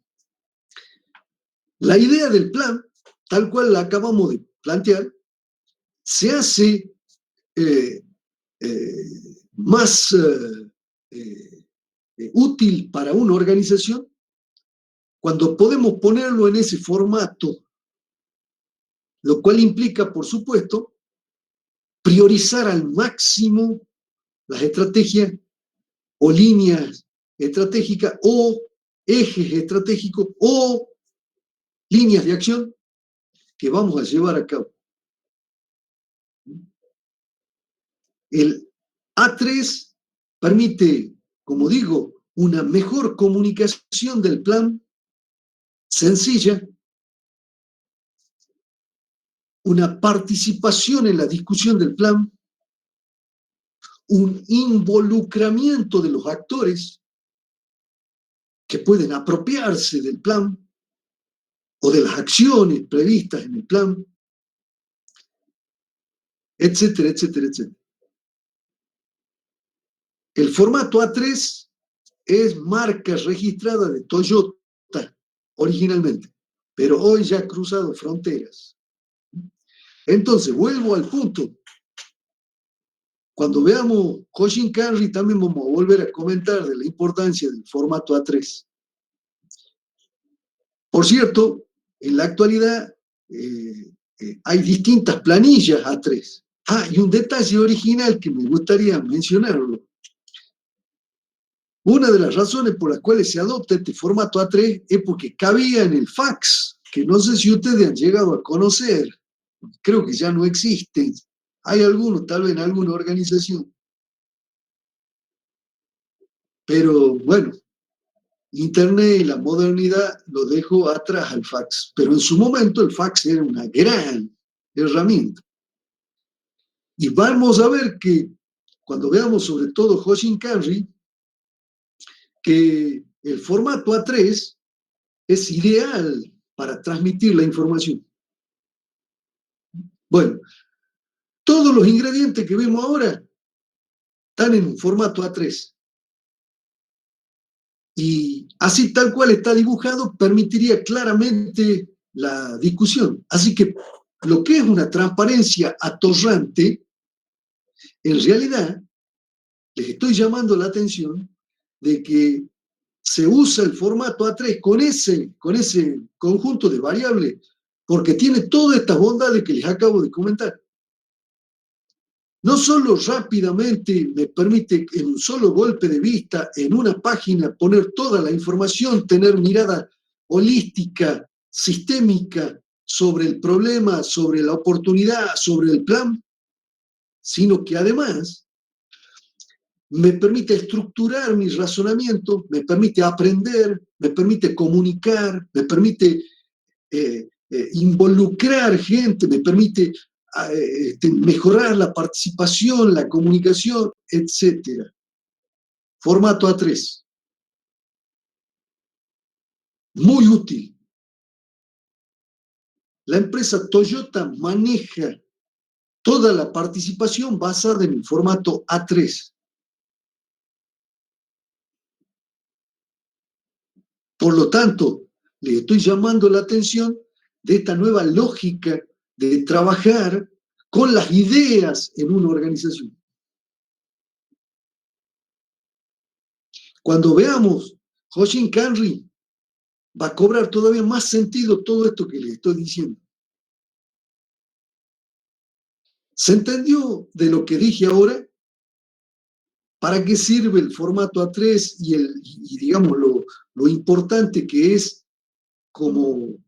la idea del plan, tal cual la acabamos de plantear, se hace más útil para una organización cuando podemos ponerlo en ese formato, lo cual implica, por supuesto, priorizar al máximo las estrategias o líneas estratégicas o ejes estratégicos o líneas de acción que vamos a llevar a cabo. El A3 permite, como digo, una mejor comunicación del plan, sencilla, una participación en la discusión del plan, un involucramiento de los actores que pueden apropiarse del plan o de las acciones previstas en el plan, etcétera, etcétera, etcétera. El formato A3 es marca registrada de Toyota originalmente, pero hoy ya ha cruzado fronteras. Entonces, vuelvo al punto. Cuando veamos Hoshin Kanri, también vamos a volver a comentar de la importancia del formato A3. Por cierto, en la actualidad hay distintas planillas A3. Y un detalle original que me gustaría mencionarlo. Una de las razones por las cuales se adopta este formato A3 es porque cabía en el fax, que no sé si ustedes han llegado a conocer. Creo que ya no existen. Hay algunos, tal vez en alguna organización. Pero bueno, Internet y la modernidad lo dejó atrás al fax. Pero en su momento el fax era una gran herramienta. Y vamos a ver que cuando veamos sobre todo Hoshin Kanri, que el formato A3 es ideal para transmitir la información. Bueno, Todos los ingredientes que vemos ahora están en un formato A3. Y así tal cual está dibujado, permitiría claramente la discusión. Así que lo que es una transparencia atorrante, en realidad, les estoy llamando la atención de que se usa el formato A3 con ese conjunto de variables, porque tiene todas estas bondades que les acabo de comentar. No solo rápidamente me permite en un solo golpe de vista, en una página, poner toda la información, tener mirada holística, sistémica sobre el problema, sobre la oportunidad, sobre el plan, sino que además me permite estructurar mi razonamiento, me permite aprender, me permite comunicar, me permite involucrar gente, me permite mejorar la participación, la comunicación, etc. Formato A3. Muy útil. La empresa Toyota maneja toda la participación basada en el formato A3. Por lo tanto, le estoy llamando la atención de esta nueva lógica de trabajar con las ideas en una organización. Cuando veamos Hoshin Kanri, va a cobrar todavía más sentido todo esto que les estoy diciendo. ¿Se entendió de lo que dije ahora? ¿Para qué sirve el formato A3 y digamos, lo importante que es como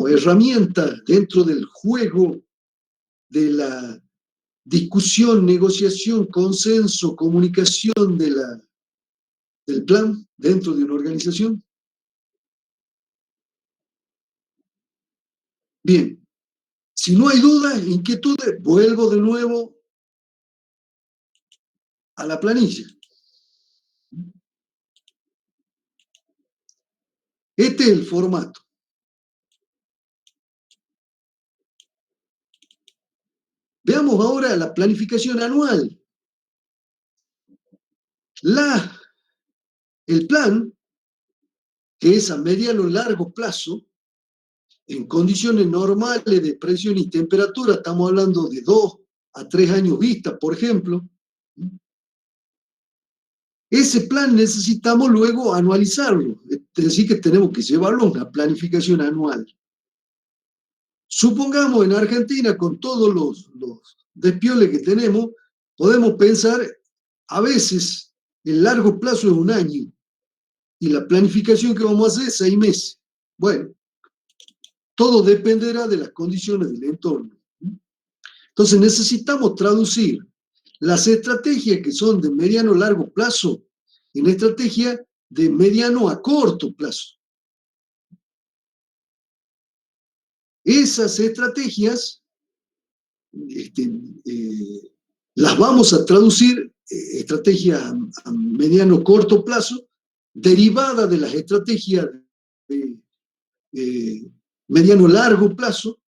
herramienta dentro del juego de la discusión, negociación, consenso, comunicación del plan dentro de una organización? Bien, si no hay dudas, inquietudes, vuelvo de nuevo a la planilla. Este es el formato. Veamos ahora la planificación anual. El plan, que es a mediano largo plazo, en condiciones normales de presión y temperatura, estamos hablando de 2 a 3 años vista, por ejemplo. Ese plan necesitamos luego anualizarlo, es decir, que tenemos que llevarlo a una planificación anual. Supongamos en Argentina, con todos los despioles que tenemos, podemos pensar, a veces, el largo plazo es 1 año, y la planificación que vamos a hacer es 6 meses. Bueno, todo dependerá de las condiciones del entorno. Entonces necesitamos traducir las estrategias que son de mediano a largo plazo en estrategias de mediano a corto plazo. Esas estrategias las vamos a traducir, estrategias a mediano corto plazo, derivadas de las estrategias de mediano largo plazo,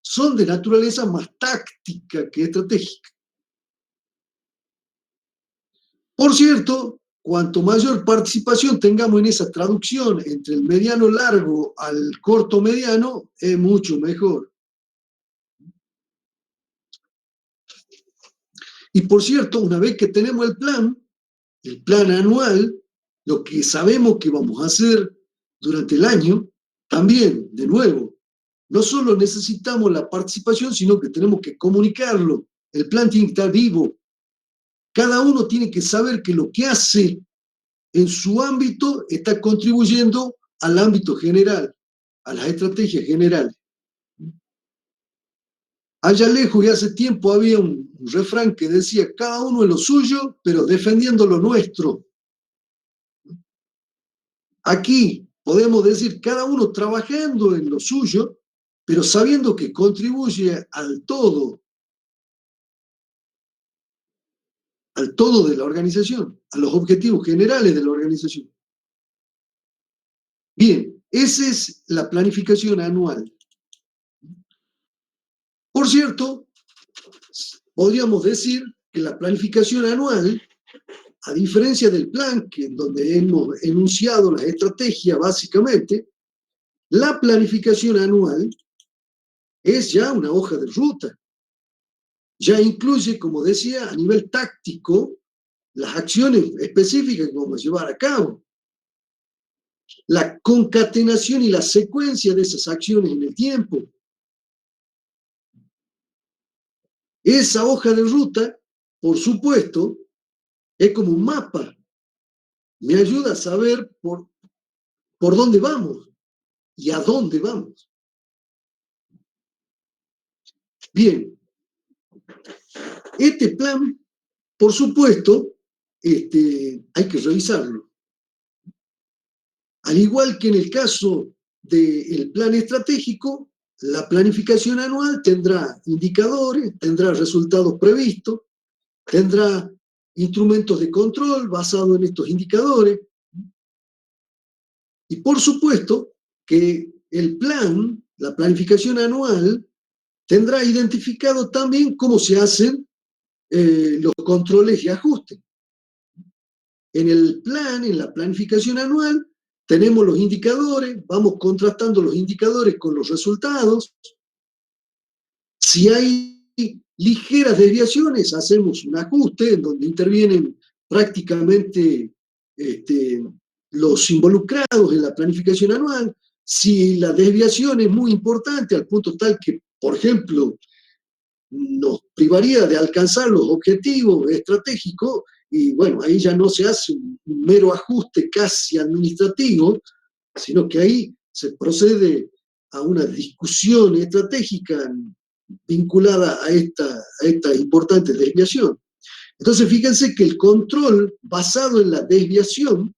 son de naturaleza más táctica que estratégica. Por cierto, cuanto mayor participación tengamos en esa traducción entre el mediano largo al corto mediano, es mucho mejor. Y por cierto, una vez que tenemos el plan anual, lo que sabemos que vamos a hacer durante el año, también, de nuevo, no solo necesitamos la participación, sino que tenemos que comunicarlo. El plan tiene que estar vivo. Cada uno tiene que saber que lo que hace en su ámbito está contribuyendo al ámbito general, a las estrategias generales. Allá lejos y hace tiempo había un refrán que decía, cada uno en lo suyo, pero defendiendo lo nuestro. Aquí podemos decir, cada uno trabajando en lo suyo, pero sabiendo que contribuye al todo de la organización, a los objetivos generales de la organización. Bien, esa es la planificación anual. Por cierto, podríamos decir que la planificación anual, a diferencia del plan, que donde hemos enunciado las estrategias básicamente, la planificación anual es ya una hoja de ruta. Ya incluye, como decía, a nivel táctico, las acciones específicas que vamos a llevar a cabo. La concatenación y la secuencia de esas acciones en el tiempo. Esa hoja de ruta, por supuesto, es como un mapa. Me ayuda a saber por dónde vamos y a dónde vamos. Bien, este plan, por supuesto, hay que revisarlo. Al igual que en el caso del plan estratégico, la planificación anual tendrá indicadores, tendrá resultados previstos, tendrá instrumentos de control basados en estos indicadores. Y por supuesto que el plan, la planificación anual, tendrá identificado también cómo se hacen los controles y ajustes. En el plan, en la planificación anual, tenemos los indicadores, vamos contrastando los indicadores con los resultados. Si hay ligeras desviaciones, hacemos un ajuste en donde intervienen prácticamente los involucrados en la planificación anual. Si la desviación es muy importante al punto tal que, por ejemplo, nos privaría de alcanzar los objetivos estratégicos, y bueno, ahí ya no se hace un mero ajuste casi administrativo, sino que ahí se procede a una discusión estratégica vinculada a esta importante desviación. Entonces, fíjense que el control basado en la desviación